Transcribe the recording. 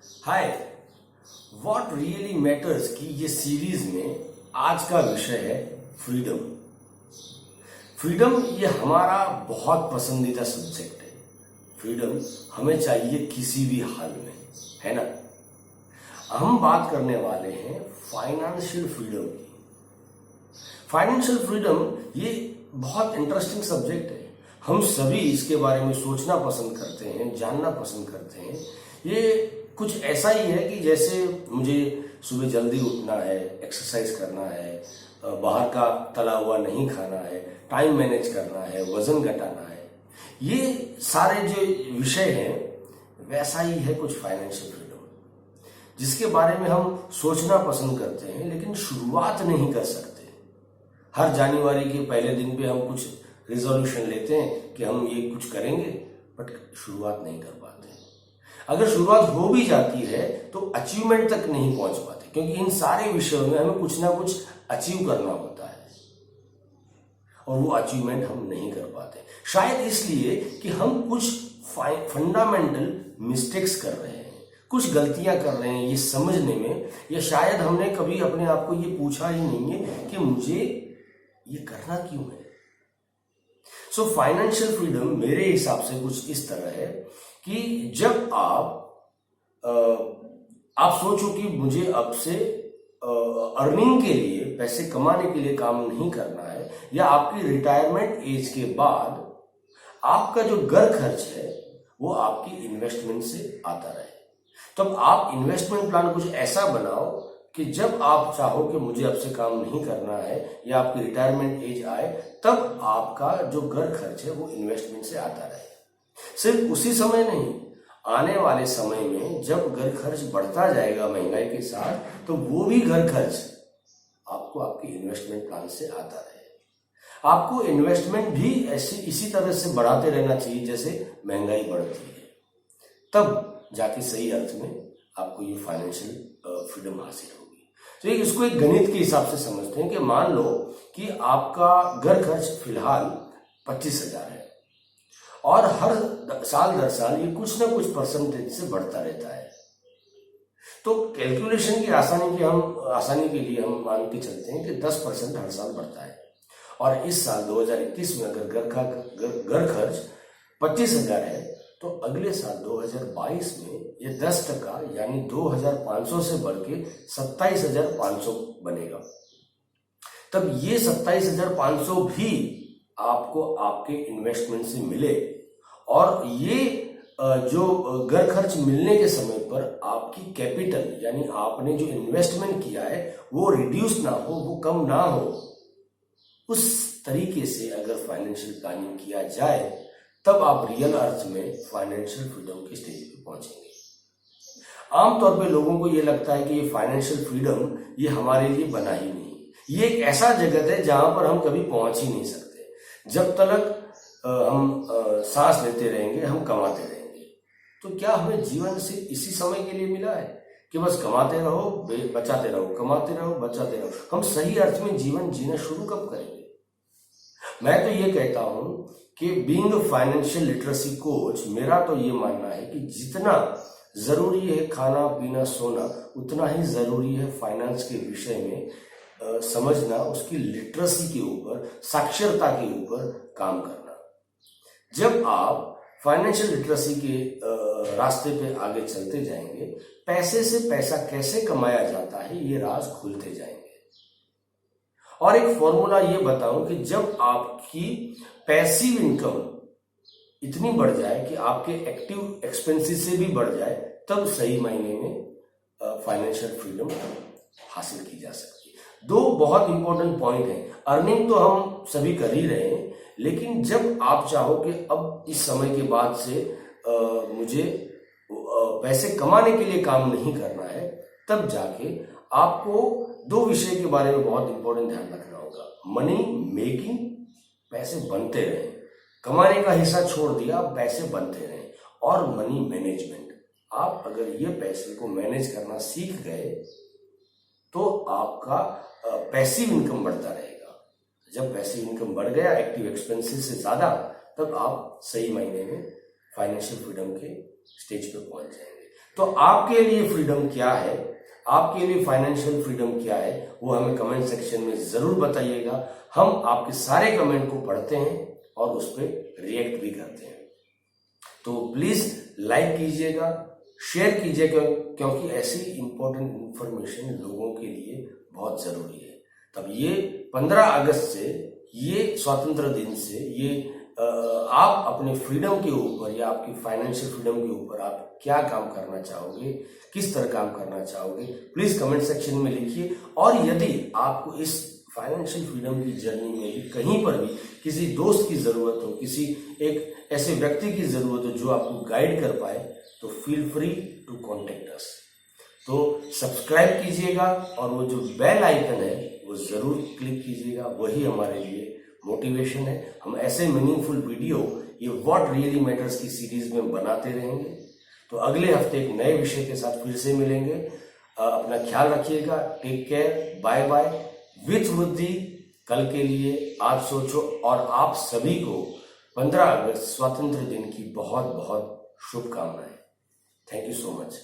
Hi. What really matters की ये series में आज का विषय है फ्रीडम। फ्रीडम ये हमारा बहुत पसंदीदा सब्जेक्ट है। फ्रीडम हमें चाहिए किसी भी हाल में, है ना। हम बात करने वाले हैं फाइनेंशियल फ्रीडम की। फाइनेंशियल फ्रीडम ये बहुत इंटरेस्टिंग सब्जेक्ट है। हम सभी इसके बारे में सोचना पसंद करते हैं, जानना पसंद करते हैं। ये कुछ ऐसा ही है कि जैसे मुझे सुबह जल्दी उठना है, एक्सरसाइज करना है, बाहर का तला हुआ नहीं खाना है, टाइम मैनेज करना है, वजन घटाना है। ये सारे जो विषय हैं वैसा ही है कुछ फाइनेंशियल फ्रीडम, जिसके बारे में हम सोचना पसंद करते हैं लेकिन शुरुआत नहीं कर सकते। हर जनवरी के पहले दिन पे हम कुछ रिजोल्यूशन लेते हैं कि हम ये कुछ करेंगे, बट शुरुआत नहीं कर पाते। अगर शुरुआत हो भी जाती है तो अचीवमेंट तक नहीं पहुंच पाते, क्योंकि इन सारे विषयों में हमें कुछ ना कुछ अचीव करना होता है और वो अचीवमेंट हम नहीं कर पाते। शायद इसलिए कि हम कुछ फंडामेंटल मिस्टेक्स कर रहे हैं, कुछ गलतियां कर रहे हैं ये समझने में, या शायद हमने कभी अपने आप को ये पूछा ही नहीं है कि मुझे ये करना क्यों है। सो फाइनेंशियल फ्रीडम मेरे हिसाब से कुछ इस तरह है कि जब आप सोचो कि मुझे अब से अर्निंग के लिए, पैसे कमाने के लिए काम नहीं करना है, या आपकी रिटायरमेंट एज के बाद आपका जो घर खर्च है वो आपकी इन्वेस्टमेंट से आता रहे, तब आप इन्वेस्टमेंट प्लान कुछ ऐसा बनाओ कि जब आप चाहो कि मुझे अब से काम नहीं करना है या आपकी रिटायरमेंट एज आए, तब आपका जो घर खर्च है वो इन्वेस्टमेंट से आता रहे। सिर्फ उसी समय नहीं, आने वाले समय में जब घर खर्च बढ़ता जाएगा महंगाई के साथ, तो वो भी घर खर्च आपको आपके इन्वेस्टमेंट प्लान से आता रहे। आपको इन्वेस्टमेंट भी इसी तरह से बढ़ाते रहना चाहिए जैसे महंगाई बढ़ती है, तब जाके सही अर्थ में आपको ये फाइनेंशियल फ्रीडम हासिल होगी। तो इसको एक गणित के हिसाब से समझते हैं कि मान लो कि आपका घर खर्च फिलहाल 25,000 है और हर साल दर साल ये कुछ ना कुछ परसेंटेज से बढ़ता रहता है। तो कैलकुलेशन की आसानी के लिए हम मान के चलते हैं कि 10% हर साल बढ़ता है, और इस साल 2021 में अगर घर खर्च 25,000 है, तो अगले साल 2022 में ये 10% यानी 2,500 से बढ़ के 27,500 बनेगा। तब ये 27,500 भी आपको आपके इन्वेस्टमेंट से मिले, और ये जो घर खर्च मिलने के समय पर आपकी कैपिटल यानी आपने जो इन्वेस्टमेंट किया है वो रिड्यूस ना हो, वो कम ना हो, उस तरीके से अगर फाइनेंशियल प्लानिंग किया जाए, तब आप रियल अर्थ में फाइनेंशियल फ्रीडम की स्टेज पे पहुंचेंगे। आमतौर पे लोगों को ये लगता है कि ये फाइनेंशियल फ्रीडम ये हमारे लिए बना ही नहीं, ये एक ऐसा जगत है जहां पर हम कभी पहुंच ही नहीं सकते। जब तक हम सांस लेते रहेंगे, हम कमाते रहेंगे। तो क्या हमें जीवन से इसी समय के लिए मिला है कि बस कमाते रहो, बचाते रहो, कमाते रहो, बचाते रहो? हम सही अर्थ में जीवन जीना शुरू कब करेंगे? मैं तो ये कहता हूं कि being a financial literacy coach, मेरा तो ये मानना है कि जितना जरूरी है खाना पीना सोना, उतना ही जरूरी है फाइनेंस के विषय में समझना, उसकी लिटरेसी के ऊपर, साक्षरता के ऊपर काम करना। जब आप फाइनेंशियल लिटरेसी के रास्ते पे आगे चलते जाएंगे, पैसे से पैसा कैसे कमाया जाता है ये राज खुलते जाएंगे। और एक फॉर्मूला ये बताऊं कि जब आपकी पैसिव इनकम इतनी बढ़ जाए कि आपके एक्टिव एक्सपेंसेस से भी बढ़ जाए, तब सही मायने में फाइनेंशियल फ्रीडम हासिल की जा सकती है। दो बहुत इंपॉर्टेंट पॉइंट हैं। अर्निंग तो हम सभी कर ही रहे हैं, लेकिन जब आप चाहो कि अब इस समय के बाद से मुझे पैसे कमाने के लिए काम नहीं करना है, तब जाके आपको दो विषय के बारे में बहुत इंपॉर्टेंट ध्यान रखना होगा। मनी मेकिंग, पैसे बनते रहे, कमाने का हिस्सा छोड़ दिया, पैसे बनते रहे, और मनी मैनेजमेंट। आप अगर ये पैसे को मैनेज करना सीख गए तो आपका पैसिव इनकम बढ़ता रहेगा। जब पैसिव इनकम बढ़ गया एक्टिव एक्सपेंसेस से ज्यादा, तब आप सही मायने में फाइनेंशियल फ्रीडम के स्टेज पे पहुंच जाएंगे। तो आपके लिए फ्रीडम क्या है, आपके लिए फाइनेंशियल फ्रीडम क्या है, वो हमें कमेंट सेक्शन में जरूर बताइएगा। हम आपके सारे कमेंट को पढ़ते हैं और उस पर रिएक्ट भी करते हैं। तो प्लीज लाइक कीजिएगा, शेयर कीजिएगा, क्योंकि ऐसी इंपॉर्टेंट इंफॉर्मेशन लोगों के लिए बहुत जरूरी है। तब ये 15 अगस्त से, ये स्वतंत्र दिन से, ये आप अपने फ्रीडम के ऊपर या आपकी फाइनेंशियल फ्रीडम के ऊपर आप क्या काम करना चाहोगे, किस तरह काम करना चाहोगे, प्लीज कमेंट सेक्शन में लिखिए। और यदि आपको इस फाइनेंशियल फ्रीडम की जर्नी में भी कहीं पर भी किसी दोस्त की जरूरत हो, किसी एक ऐसे व्यक्ति की जरूरत हो जो आपको गाइड कर पाए, तो feel free to contact us. तो सब्सक्राइब कीजिएगा और वो जो बेल आइकन है वो जरूर क्लिक कीजिएगा, वही हमारे लिए मोटिवेशन है। हम ऐसे मीनिंगफुल वीडियो, ये व्हाट रियली मैटर्स की सीरीज में बनाते रहेंगे। तो अगले हफ्ते एक नए विषय के साथ फिर से मिलेंगे। अपना ख्याल रखिएगा, take care, bye bye. With बुद्धि, कल के लिए आज सोचो। और आप सभी को 15 अगस्त स्वतंत्र दिन की बहुत बहुत शुभकामनाएं। Thank you so much.